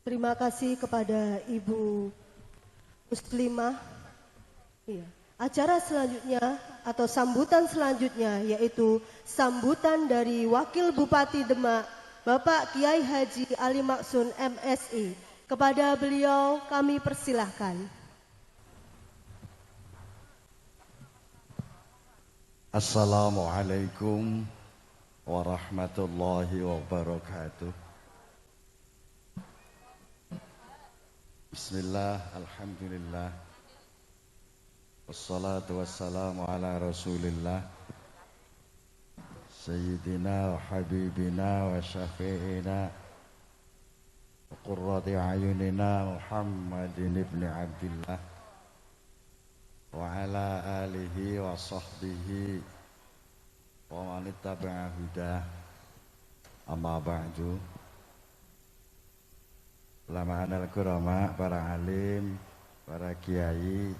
Terima kasih kepada Ibu Muslimah. Iya. Acara selanjutnya atau sambutan selanjutnya yaitu sambutan dari Wakil Bupati Demak, Bapak Kiai Haji Ali Maksun MSI. Kepada beliau kami persilahkan. Assalamualaikum warahmatullahi wabarakatuh. Bismillah, alhamdulillah. Wassalatu wassalamu ala rasulillah Sayyidina wa habibina wa syafi'ina wa qurrati ayunina Muhammadin ibn Abdillah wa ala alihi wa sahbihi wa man ittaba'a hudah. Amma ba'du. Ulama anal kurama, para alim, para kiai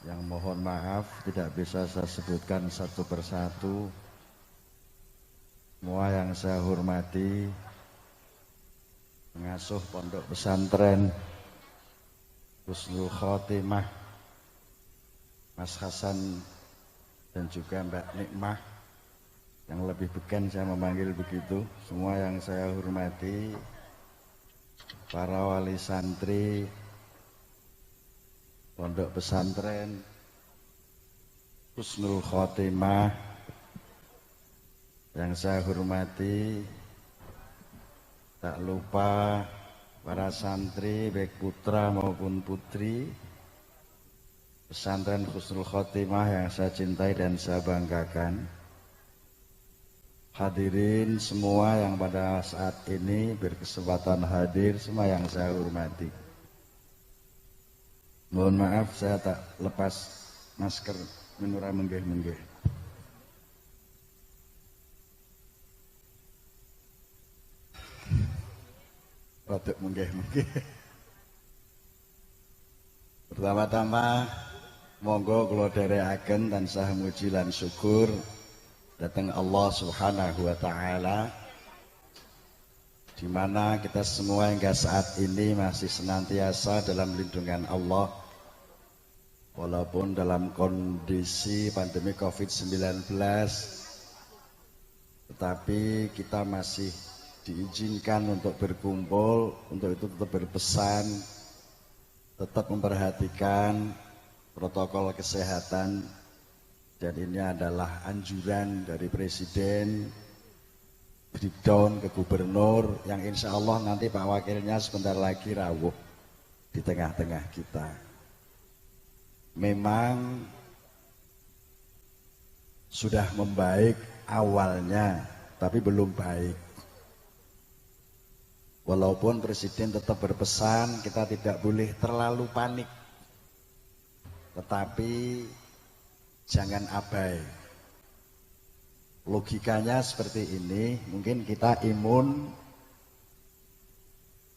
yang mohon maaf tidak bisa saya sebutkan satu persatu. Semua yang saya hormati, pengasuh pondok pesantren Husnul Khotimah, Mas Hasan dan juga Mbak Nikmah, yang lebih beken saya memanggil begitu. Semua yang saya hormati, para wali santri pondok pesantren Husnul Khotimah, yang saya hormati, tak lupa para santri baik putra maupun putri pesantren Husnul Khotimah yang saya cintai dan saya banggakan. Hadirin semua yang pada saat ini berkesempatan hadir, semua yang saya hormati. Mohon maaf saya tak lepas masker menurah menggeh-menggeh. Rotok menggeh-menggeh. Pertama-tama monggo kula dherekaken tansah muji lan syukur datang Allah Subhanahu wa taala, di mana kita semua hingga saat ini masih senantiasa dalam lindungan Allah walaupun dalam kondisi pandemi Covid-19, tetapi kita masih diizinkan untuk berkumpul. Untuk itu tetap berpesan, tetap memperhatikan protokol kesehatan. Dan ini adalah anjuran dari Presiden, breakdown ke Gubernur, yang insya Allah nanti Pak Wakilnya sebentar lagi rawuh di tengah-tengah kita. Memang sudah membaik awalnya, tapi belum baik. Walaupun Presiden tetap berpesan kita tidak boleh terlalu panik, tetapi jangan abai. Logikanya seperti ini, mungkin kita imun,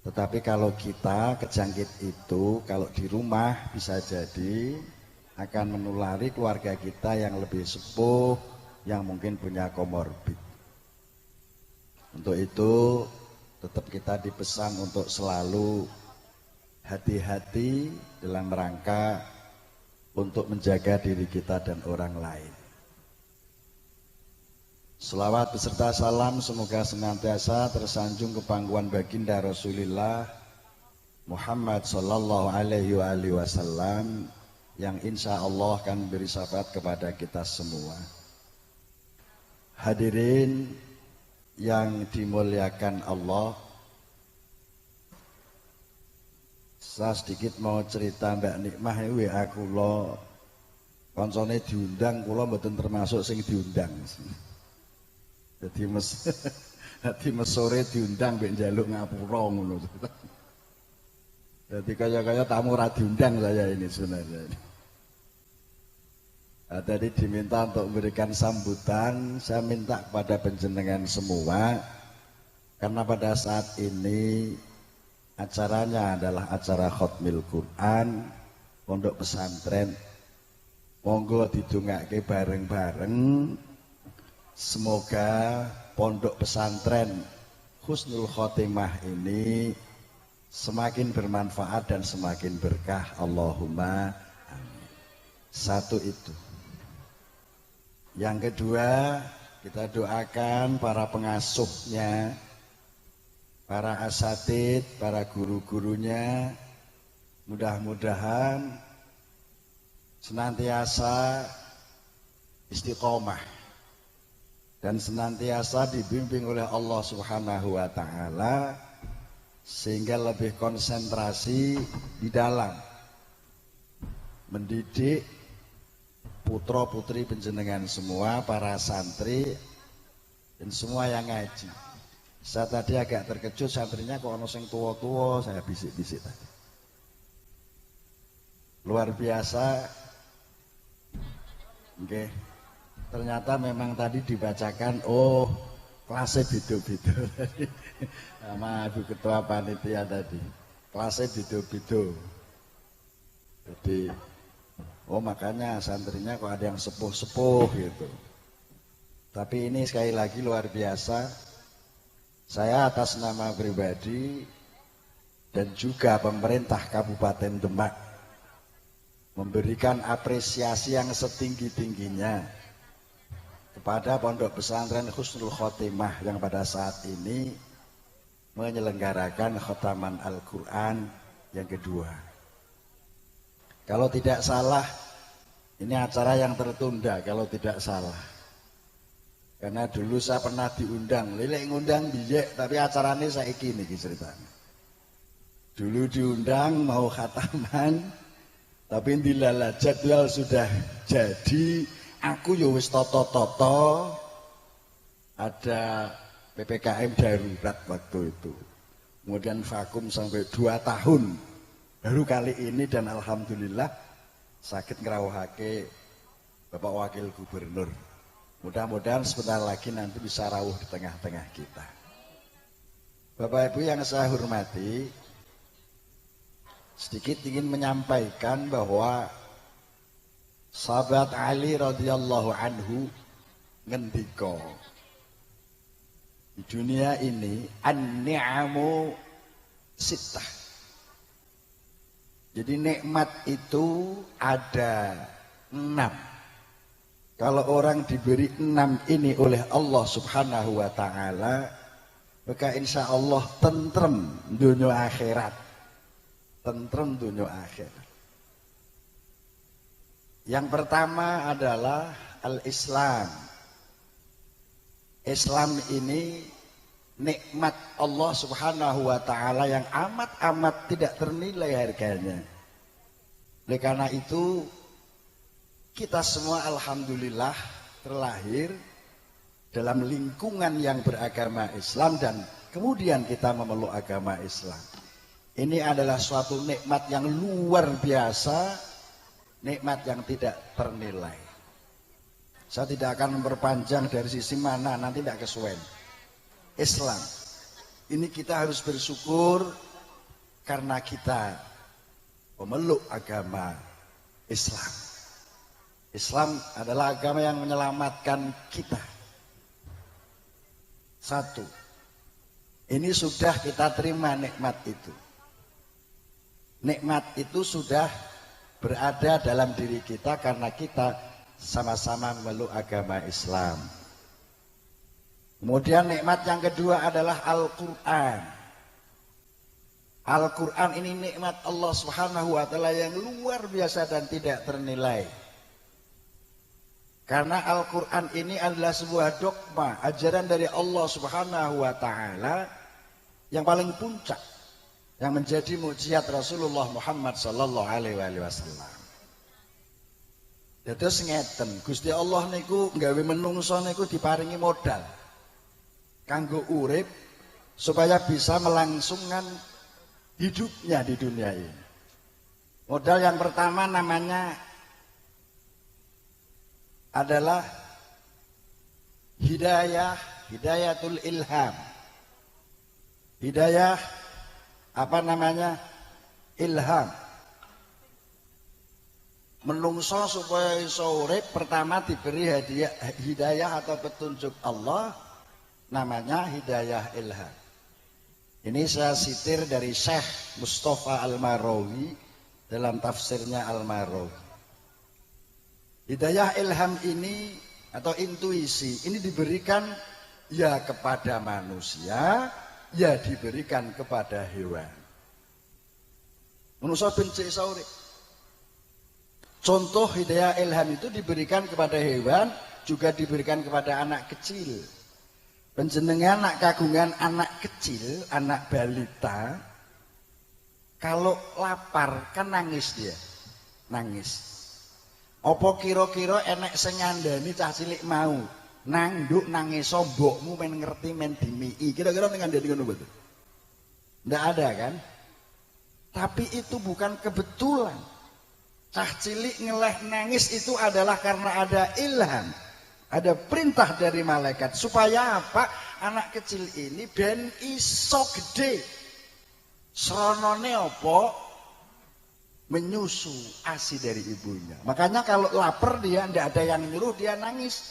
tetapi kalau kita kejangkit itu, kalau di rumah bisa jadi akan menulari keluarga kita yang lebih sepuh, yang mungkin punya komorbid. Untuk itu tetap kita dipesan untuk selalu hati-hati dalam rangka untuk menjaga diri kita dan orang lain. Selawat beserta salam semoga senantiasa tersanjung ke pangkuan baginda Rasulullah Muhammad sallallahu alaihi wasallam, yang insya Allah akan beri syafaat kepada kita semua. Hadirin yang dimuliakan Allah, saya sedikit mau cerita Mbak Nikmah ini. WA kula koncone diundang, kula mboten termasuk sing diundang. Jadi sore diundang mbek njaluk ngapura ngono. Jadi kaya tamu ra diundang saya ini sebenarnya. Tadi diminta untuk memberikan sambutan, saya minta kepada panjenengan semua, karena pada saat ini acaranya adalah acara khotmil Quran pondok pesantren. Monggo didongake bareng-bareng, semoga pondok pesantren husnul khotimah ini semakin bermanfaat dan semakin berkah. Allahumma amin. Satu itu. Yang kedua, kita doakan para pengasuhnya, para asatid, para guru-gurunya, mudah-mudahan senantiasa istiqomah dan senantiasa dibimbing oleh Allah Subhanahu wa taala sehingga lebih konsentrasi di dalam mendidik putra-putri panjenengan semua, para santri dan semua yang ngaji. Saya tadi agak terkejut, santrinya kok ono sing tua-tua, saya bisik-bisik tadi. Luar biasa. Oke. Ternyata memang tadi dibacakan, oh kelasnya bido-bido tadi. Sama Ibu Ketua Panitia tadi. Kelasnya bido-bido. Jadi, oh makanya santrinya kok ada yang sepuh-sepuh gitu. Tapi ini sekali lagi luar biasa. Saya atas nama pribadi dan juga pemerintah Kabupaten Demak memberikan apresiasi yang setinggi-tingginya kepada Pondok Pesantren Husnul Khotimah yang pada saat ini menyelenggarakan khataman Al-Quran yang kedua. Kalau tidak salah, ini acara yang tertunda kalau tidak salah. Karena dulu saya pernah diundang, lelek ngundang bijek, tapi acaranya saiki niki ceritanya. Dulu diundang mau khataman, tapi dilala jadwal sudah jadi, aku ya wis toto-toto, ada PPKM darurat waktu itu. Kemudian vakum sampai 2 tahun, baru kali ini dan alhamdulillah sakit ngerawuhake Bapak Wakil Gubernur. Mudah-mudahan sebentar lagi nanti bisa rawuh di tengah-tengah kita. Bapak Ibu yang saya hormati, sedikit ingin menyampaikan bahwa sahabat Ali radhiyallahu anhu ngendika, di dunia ini an-ni'amu sittah. Jadi nikmat itu ada 6. Kalau orang diberi 6 ini oleh Allah Subhanahu wa ta'ala, maka insya Allah tentrem dunia akhirat. Tentrem dunia akhirat. Yang pertama adalah al-Islam. Islam ini nikmat Allah Subhanahu wa ta'ala yang amat-amat tidak ternilai harganya. Oleh karena itu, kita semua alhamdulillah terlahir dalam lingkungan yang beragama Islam dan kemudian kita memeluk agama Islam. Ini adalah suatu nikmat yang luar biasa, nikmat yang tidak ternilai. Saya tidak akan memperpanjang dari sisi mana, nanti tidak kesuwen. Islam. Ini kita harus bersyukur karena kita memeluk agama Islam. Islam adalah agama yang menyelamatkan kita. Satu, ini sudah kita terima nikmat itu. Nikmat itu sudah berada dalam diri kita karena kita sama-sama memeluk agama Islam. Kemudian nikmat yang kedua adalah Al-Quran. Al-Quran ini nikmat Allah Subhanahu wa ta'ala yang luar biasa dan tidak ternilai. Karena Al-Quran ini adalah sebuah dogma, ajaran dari Allah Subhanahu wa ta'ala yang paling puncak, yang menjadi mukjizat Rasulullah Muhammad sallallahu alaihi wasallam. Terus ngeten, Gusti Allah niku nggawe menungso niku diparingi modal kanggo urip supaya bisa melangsungkan hidupnya di dunia ini. Modal yang pertama namanya adalah hidayatul ilham. Hidayah apa namanya? Ilham. Menungso supaya iso urip pertama diberi hidayah atau petunjuk Allah, namanya hidayah ilham. Ini saya sitir dari Syekh Mustafa Al-Marawi dalam tafsirnya Al-Marawi. Hidayah ilham ini atau intuisi ini diberikan ya kepada manusia, ya diberikan kepada hewan. Manusia benci sauri. Contoh hidayah ilham itu diberikan kepada hewan, juga diberikan kepada anak kecil. Penjenengan nak kagungan anak kecil, anak balita, kalau lapar kan nangis dia, nangis. Apa kira-kira enek sing ngandani cah cilik mau nangduk nangis mbokmu men ngerti men dimii. Kira-kira ngandani ngono betul? Ndak ada kan? Tapi itu bukan kebetulan. Cah cilik ngeleh nangis itu adalah karena ada ilham. Ada perintah dari malaikat. Supaya apa? Anak kecil ini ben iso gede. Sronone apa? Menyusu ASI dari ibunya. Makanya kalau lapar dia ndak ada yang nyuruh dia nangis.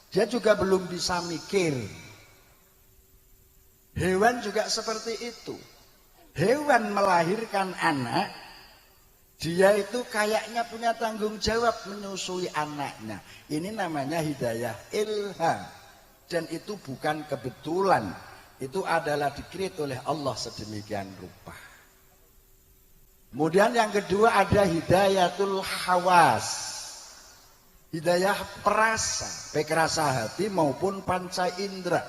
Dia juga belum bisa mikir. Hewan juga seperti itu. Hewan melahirkan anak, dia itu kayaknya punya tanggung jawab menyusui anaknya. Ini namanya hidayah ilham. Dan itu bukan kebetulan. Itu adalah dikreat oleh Allah sedemikian rupa. Kemudian yang kedua ada hidayatul hawas. Hidayah perasa, baik rasa hati maupun panca indera.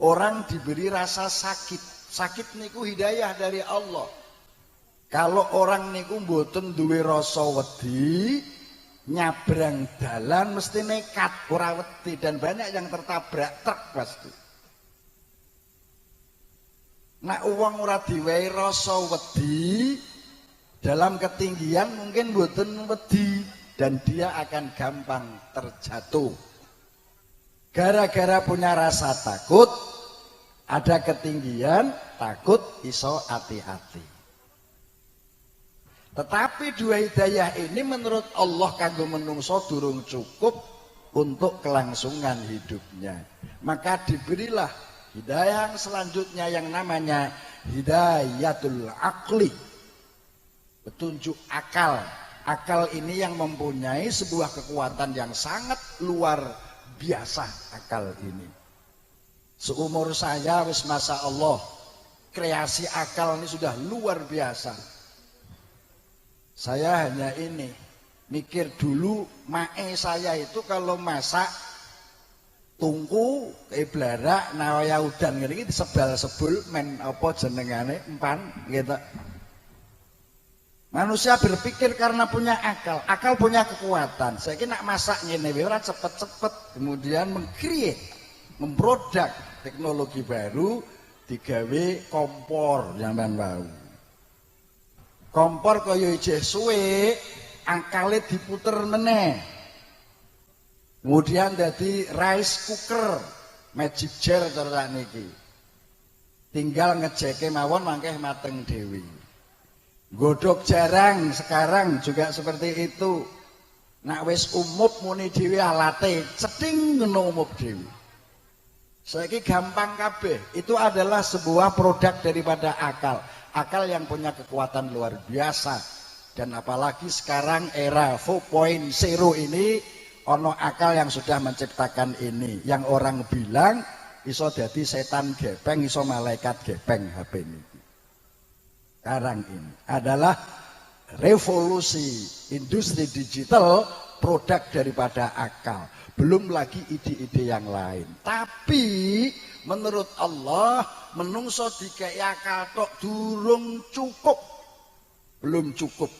Orang diberi rasa sakit. Sakit niku hidayah dari Allah. Kalau orang niku mboten duwe rasa wedi, nyabrang dalan mesti nekat, ora wedi, dan banyak yang tertabrak truk pasti. Nek wong ora diwehi rasa wedi, dalam ketinggian mungkin mboten wedi dan dia akan gampang terjatuh. Gara-gara punya rasa takut, ada ketinggian, takut iso hati-hati. Tetapi dua hidayah ini menurut Allah kanggo menungso durung cukup untuk kelangsungan hidupnya. Maka diberilah hidayah yang selanjutnya yang namanya hidayatul akli. Petunjuk akal. Akal ini yang mempunyai sebuah kekuatan yang sangat luar biasa akal ini. Seumur saya wis masa Allah kreasi akal ini sudah luar biasa. Saya hanya ini mikir dulu mae saya itu kalau masak tungku iblara nawaya udan ngene iki disebal-sebul men apa jenengane empan gitu. Manusia berpikir karena punya akal, akal punya kekuatan. Saya kira nak masak ngene ora cepet-cepet, kemudian meng-create, memproduk teknologi baru digawe kompor zaman wau. Kompor kaya ijeh suwe, akale diputer meneh. Kemudian dadi rice cooker, magic jar cara niki. Tinggal ngejeke mawon mangkeh mateng dhewe. Godhog jarang sekarang juga seperti itu. Nak wis umup muni dhewe alate, cething ngono umup dhewe. Saiki gampang kabeh. Itu adalah sebuah produk daripada akal. Akal yang punya kekuatan luar biasa. Dan apalagi sekarang era 4.0 ini ono akal yang sudah menciptakan ini. Yang orang bilang iso dadi setan gepeng, iso malaikat gepeng HP ini. Sekarang ini adalah revolusi industri digital, produk daripada akal. Belum lagi ide-ide yang lain. Tapi menurut Allah menungso dikei akal tok durung cukup. Belum cukup.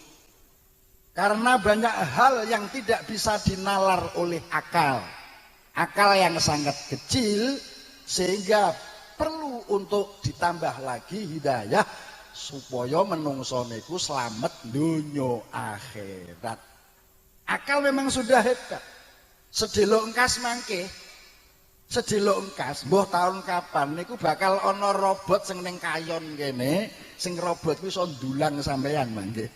Karena banyak hal yang tidak bisa dinalar oleh akal. Akal yang sangat kecil sehingga perlu untuk ditambah lagi hidayah supaya menungso niku selamat dunya akhirat. Akal memang sudah hebat. Sedelok engkas mangke, sedelok engkas, mbah tahun kapan niku bakal ana robot sing ning kayon kene, sing robot kuwi iso ndulang sampean mangke.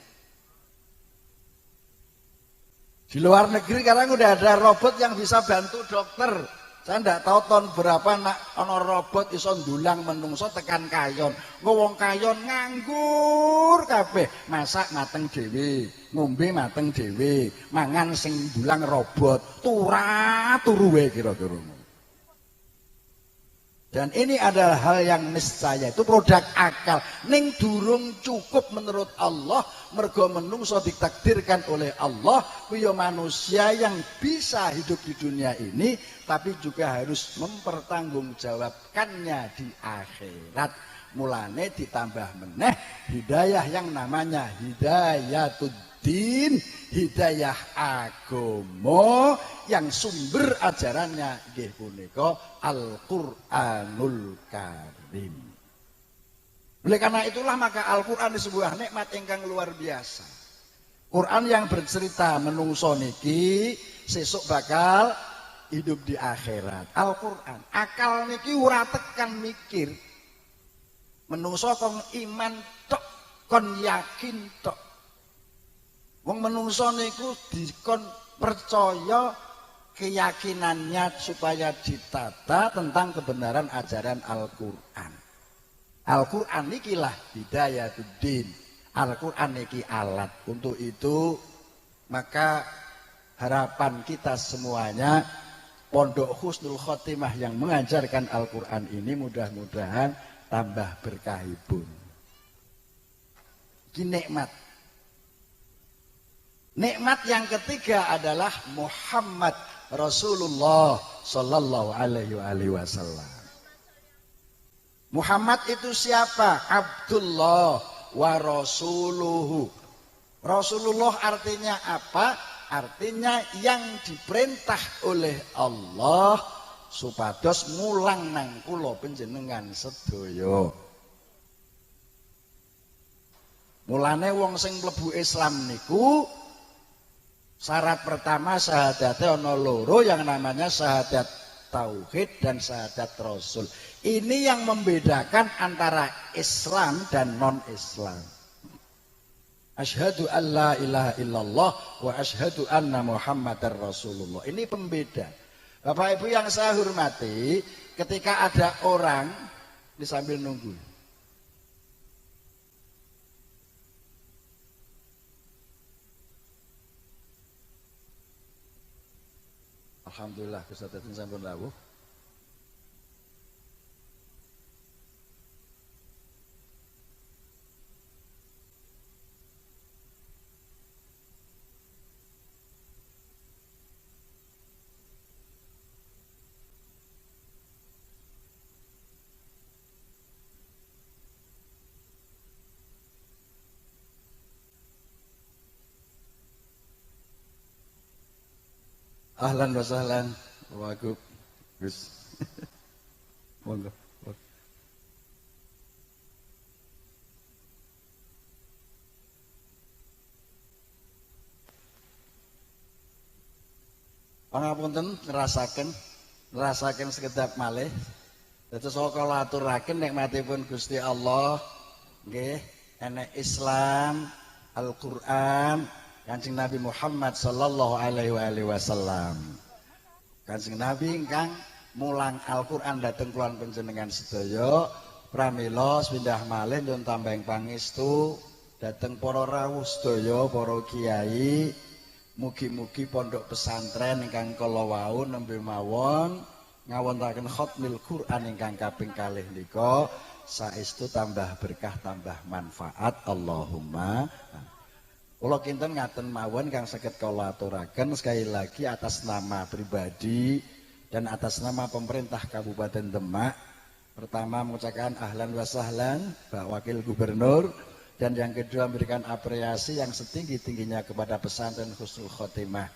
Di luar negeri sekarang udah ada robot yang bisa bantu dokter Saya ndak tahu tahun berapa nak ana robot iso ndulang menungso tekan kayon. Engko wong kayon nganggur kabeh, masak mateng dhewe, ngombe mateng dhewe, mangan sing ndulang robot, turu wae kira-kira. Dan ini adalah hal yang niscaya, itu produk akal. Ning durung cukup menurut Allah, mergo menungso ditakdirkan oleh Allah, kuya manusia yang bisa hidup di dunia ini, tapi juga harus mempertanggungjawabkannya di akhirat. Mulane ditambah meneh hidayah yang namanya hidayatud-din, hidayah agama yang sumber ajarannya nggih punika Al-Qur'anul Karim. Oleh karena itulah maka Al-Qur'an sebuah nikmat ingkang luar biasa. Quran yang bercerita menungso niki sesuk bakal hidup di akhirat. Al-Qur'an, akal niki ora tekan mikir. Menungso kon iman tok, kon yakin tok. Wong menungso niku dikon percaya keyakinannya supaya ditata tentang kebenaran ajaran Al-Qur'an. Al-Qur'an nikilah hidayatuddin. Al-Qur'an niki alat. Untuk itu maka harapan kita semuanya Pondok Husnul Khotimah yang mengajarkan Al-Qur'an ini mudah-mudahan tambah berkahipun. Ini nikmat. Nikmat yang ketiga adalah Muhammad Rasulullah Sallallahu Alaihi Wasallam. Muhammad itu siapa? Abdullah wa Rasuluhu. Rasulullah artinya apa? Artinya yang diperintah oleh Allah supados mulang nang kula panjenengan sedaya. Mulane wong sing mlebu Islam niku syarat pertama syahadatnya ana loro yang namanya syahadat tauhid dan syahadat rasul. Ini yang membedakan antara Islam dan non-Islam. Asyhadu an la ilaha illallah wa asyhadu anna Muhammadar Rasulullah. Ini pembeda. Bapak Ibu yang saya hormati, ketika ada orang ini sambil nunggu. Alhamdulillah kesadaran sampun rawuh. Ahlan wa sahlan, wagub, Gus. Monggo. Pangapunten ngerasaken sekedap malih. Dados kala aturaken nikmatipun Gusti Allah nggih enek Islam, Al-Qur'an, Kanjeng Nabi Muhammad Sallallahu Alaihi Wasallam. Kanjeng Nabi ingkang mulang Al-Qur'an dhateng kula panjenengan sedaya pramila pindah malih nyuwun tambahing pangestu dhateng para rawuh sedaya, para kiai. Mugi-mugi pondok pesantren ingkang kala wau nembe mawon ngawontenaken khatmil Qur'an ingkang kaping kalih nika saestu tambah berkah tambah manfaat. Allahumma. Kula kinten ngaten mawon kang saged kula aturaken sekali lagi atas nama pribadi dan atas nama pemerintah Kabupaten Demak. Pertama mengucapkan ahlan wa sahlan Pak Wakil Gubernur, dan yang kedua memberikan apresiasi yang setinggi-tingginya kepada pesantren Husnul Khotimah.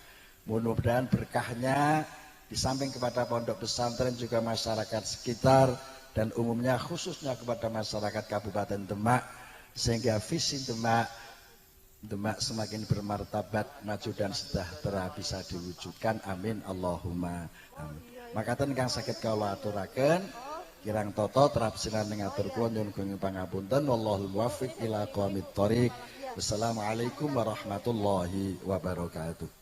Mudah-mudahan berkahnya di samping kepada pondok pesantren juga masyarakat sekitar dan umumnya khususnya kepada masyarakat Kabupaten Demak, sehingga visi Demak semakin bermartabat, maju dan sejahtera bisa diwujudkan. Amin Allahumma amin. Makaten kang saged kula aturaken kirang tata trapsinan ing atur kula nyuwun gunung pangapunten. Wallahul muwaffiq ila aqwamit thoriq. Wassalamualaikum warahmatullahi wabarakatuh.